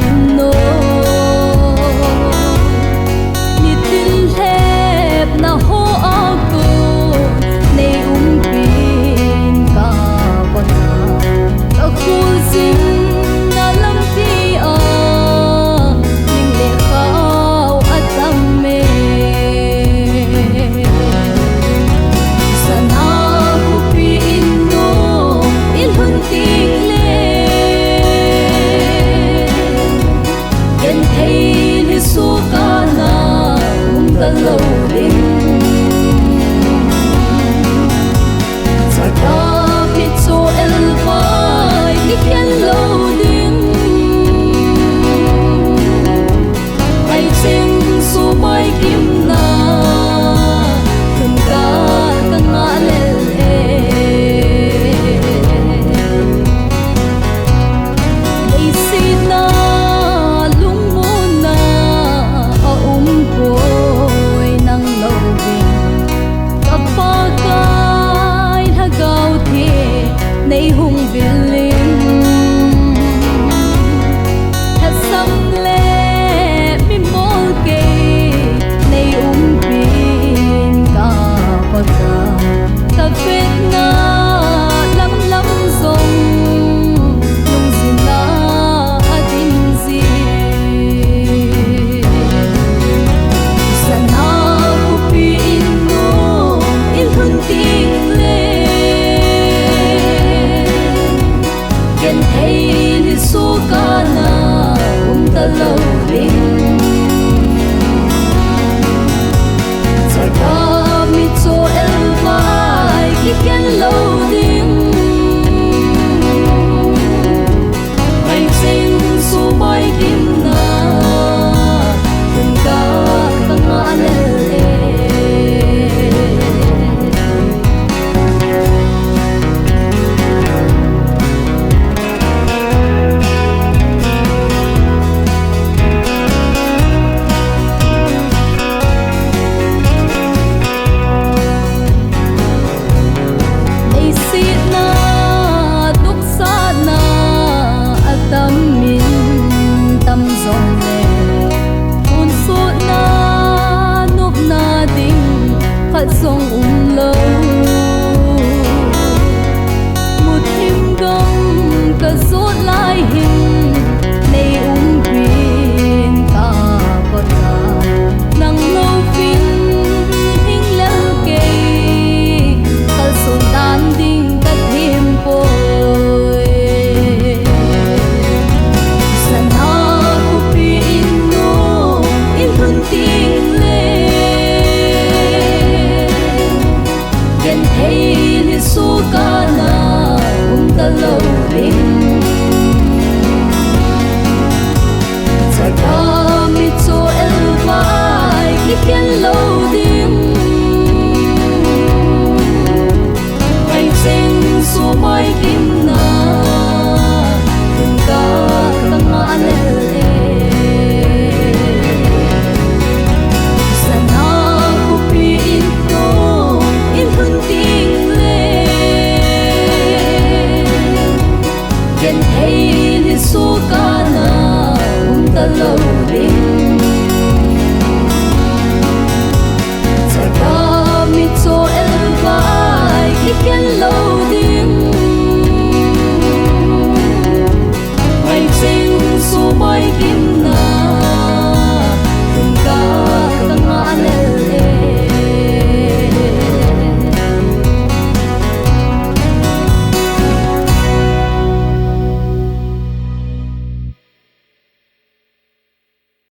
inno ni tin hep na ho ako nei pin ka pona ka khuzin na lam ti a ning le khao atame sana ku pi inno il hunting le ken thei ni su ka na ta lo ding nei hung viling thật sâm lệ mi mol ke nei pin ka pata ta phết na lắm lắm sông lung zina adin zi sana ku pin no il hunting le ken thei ni su ka na ta lo ding sa ka mi cho el vai ki ken lo ding ai sing su mai kim na ken ka nga le song lâu một thêm gông cả rốt lại hình này pin ta còn ta nắng lâu pin hình lăng kề cả sông tan đinh cả thêm bồi sẵn ha của pin no in hơn tiếng thei ni su ka na ta lo ding sa ka mi cho el vai ki ken lo ding